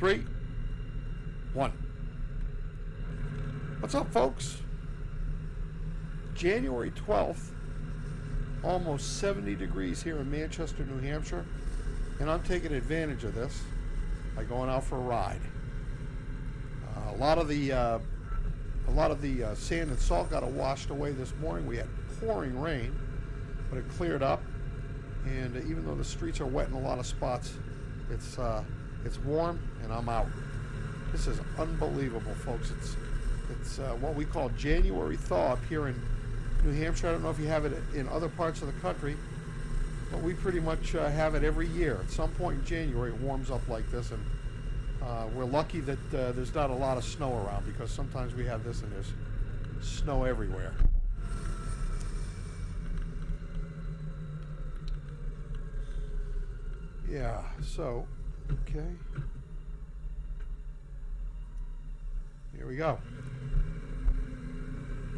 3, 1. What's up, folks? January 12th, almost 70 degrees here in Manchester, New Hampshire, and I'm taking advantage of this by going out for a ride. A lot of the sand and salt got washed away this morning. We had pouring rain, but it cleared up, and even though the streets are wet in a lot of spots, it's warm, and I'm out. This is unbelievable, folks. It's what we call January thaw up here in New Hampshire. I don't know if you have it in other parts of the country, but we pretty much have it every year. At some point in January, it warms up like this, and we're lucky that there's not a lot of snow around, because sometimes we have this and there's snow everywhere. Yeah, so, okay. Here we go.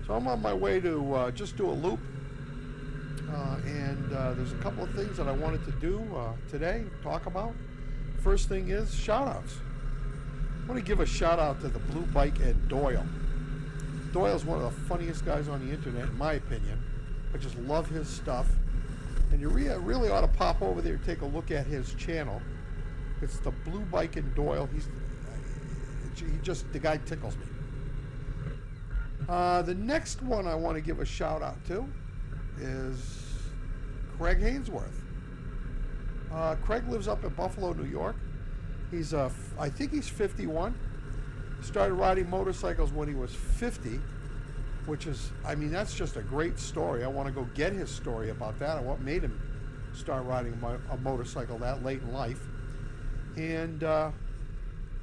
So I'm on my way to just do a loop, and there's a couple of things that I wanted to do today, talk about. First thing is shout-outs. I want to give a shout-out to the Blue Bike and Doyle. Doyle's one of the funniest guys on the internet, in my opinion. I just love his stuff. And you really ought to pop over there and take a look at his channel. It's the Blue Bike and Doyle. The guy tickles me. The next one I want to give a shout out to is Craig Hainsworth. Craig lives up in Buffalo, New York. I think he's 51. Started riding motorcycles when he was 50, which is, I mean, that's just a great story. I want to go get his story about that and what made him start riding a motorcycle that late in life. And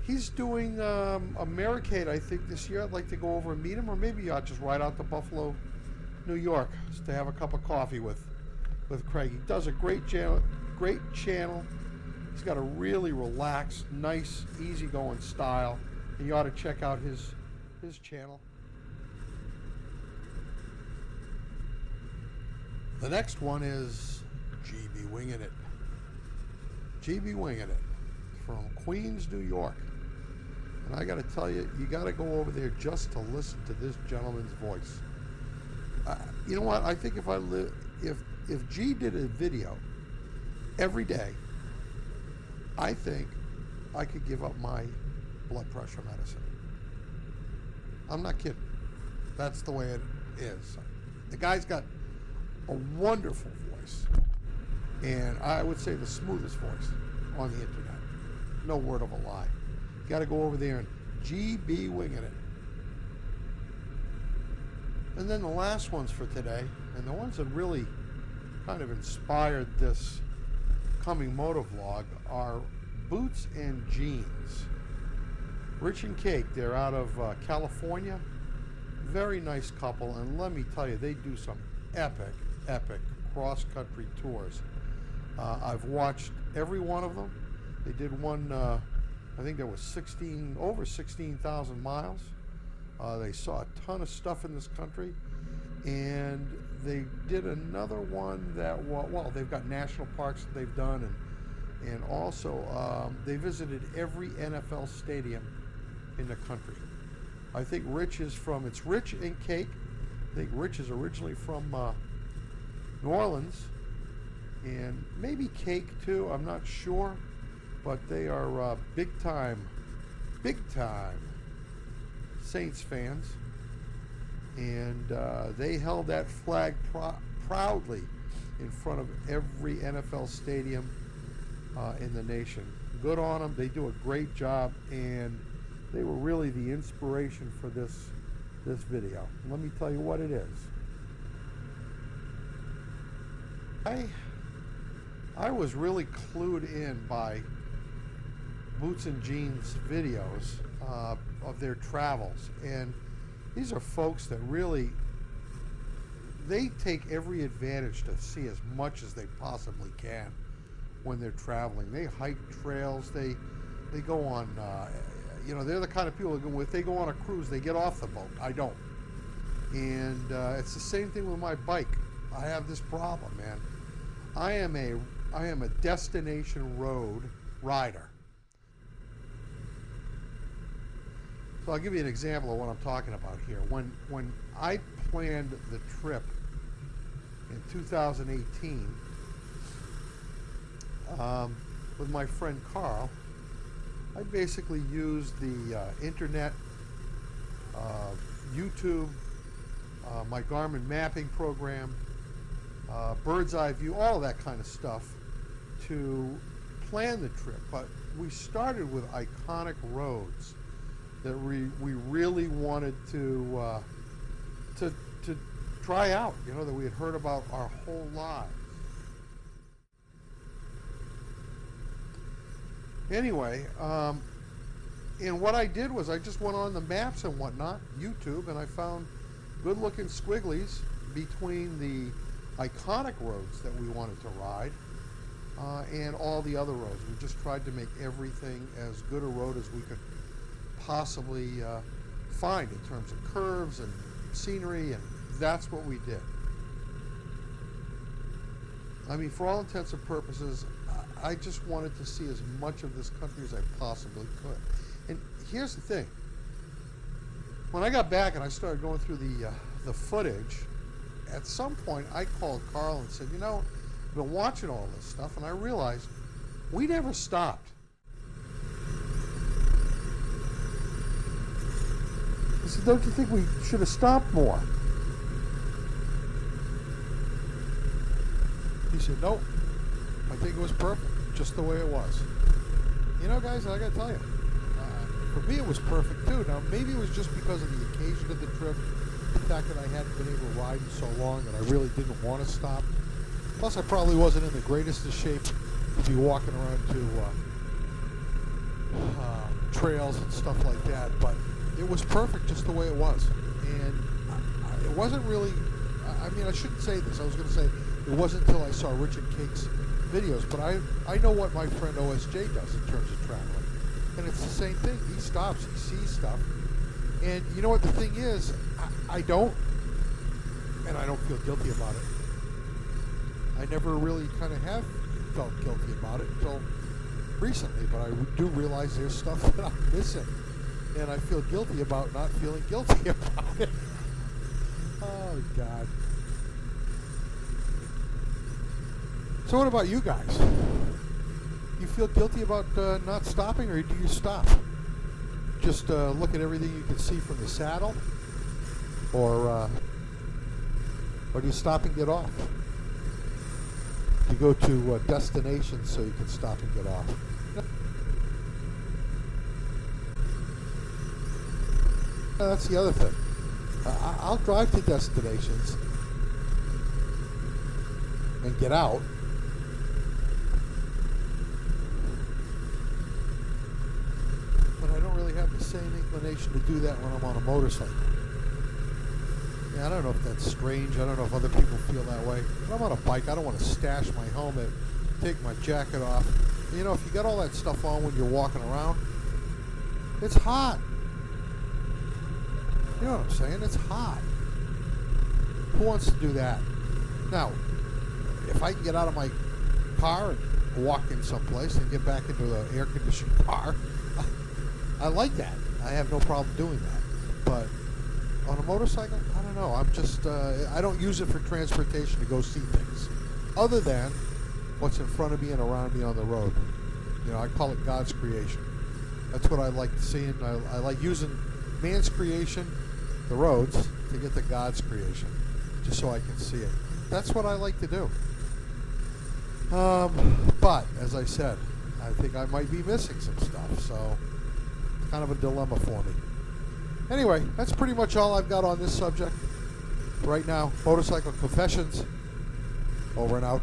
he's doing a Americade, I think, this year. I'd like to go over and meet him, or maybe I'll just ride out to Buffalo, New York, just to have a cup of coffee with Craig. He does a great channel. He's got a really relaxed, nice, easygoing style, and you ought to check out his channel. The next one is GB Winging It. GB Winging It from Queens, New York. And I got to tell you, you got to go over there just to listen to this gentleman's voice. You know what? I think if G did a video every day, I think I could give up my blood pressure medicine. I'm not kidding. That's the way it is. The guy's got a wonderful voice, and I would say the smoothest voice on the internet. No word of a lie. You got to go over there and GB Winging It. And then the last ones for today, and the ones that really kind of inspired this coming moto vlog, are Boots and Jeans. Rich and Cake, they're out of California. Very nice couple, and let me tell you, they do some epic cross-country tours. I've watched every one of them. They did one, I think there was over 16,000 miles. They saw a ton of stuff in this country, and they did another one that, well, they've got national parks that they've done, and also they visited every NFL stadium in the country. I think it's Rich and Cake. I think Rich is originally from New Orleans, and maybe Cake too, I'm not sure, but they are big time Saints fans, and they held that flag proudly in front of every NFL stadium in the nation. Good on them. They do a great job, and they were really the inspiration for this video. Let me tell you what it is. I was really clued in by Boots and Jeans videos of their travels, and these are folks that really, they take every advantage to see as much as they possibly can when they're traveling. They hike trails, they go on, they're the kind of people who if they go on a cruise, they get off the boat. I don't. And it's the same thing with my bike. I have this problem, man. I am a destination road rider. So I'll give you an example of what I'm talking about here. When I planned the trip in 2018 with my friend Carl, I basically used the internet, YouTube, my Garmin mapping program, bird's eye view, all of that kind of stuff to plan the trip. But we started with iconic roads that we really wanted to try out, you know, that we had heard about our whole lives. Anyway, and what I did was I just went on the maps and whatnot, YouTube, and I found good-looking squigglies between the iconic roads that we wanted to ride and all the other roads. We just tried to make everything as good a road as we could possibly find in terms of curves and scenery, and that's what we did. I mean, for all intents and purposes, I just wanted to see as much of this country as I possibly could. And here's the thing. When I got back and I started going through the footage, at some point I called Carl and said, you know, I've been watching all this stuff and I realized we never stopped. I said, don't you think we should have stopped more? He said, nope. I think it was perfect, just the way it was. You know, guys, I gotta tell you, for me it was perfect too. Now, maybe it was just because of the occasion of the trip, the fact that I hadn't been able to ride in so long and I really didn't want to stop. Plus, I probably wasn't in the greatest of shape to be walking around to trails and stuff like that, but it was perfect just the way it was. And it wasn't really, I mean, I shouldn't say this. I was going to say it wasn't until I saw Richard Cake's videos, but I know what my friend OSJ does in terms of traveling. And it's the same thing. He stops, he sees stuff. And you know what the thing is? I don't, and I don't feel guilty about it. I never really kind of have felt guilty about it until recently, but I do realize there's stuff that I'm missing. And I feel guilty about not feeling guilty about it. Oh, God. So what about you guys? You feel guilty about not stopping, or do you stop? Just look at everything you can see from the saddle? Or do you stop and get off? You go to destinations so you can stop and get off. That's the other thing. I'll drive to destinations and get out. But I don't really have the same inclination to do that when I'm on a motorcycle. Yeah, I don't know if that's strange. I don't know if other people feel that way. When I'm on a bike, I don't want to stash my helmet, take my jacket off. You know, if you got all that stuff on when you're walking around, it's hot. You know what I'm saying? It's hot. Who wants to do that? Now, if I can get out of my car and walk in someplace and get back into the air-conditioned car, I like that. I have no problem doing that. But on a motorcycle, I don't know. I'm just, I don't use it for transportation to go see things. Other than what's in front of me and around me on the road. You know, I call it God's creation. That's what I like seeing. I like using man's creation, the roads, to get to God's creation, just so I can see it. That's what I like to do. But, as I said, I think I might be missing some stuff, so it's kind of a dilemma for me. Anyway, that's pretty much all I've got on this subject right now. Motorcycle Confessions, over and out.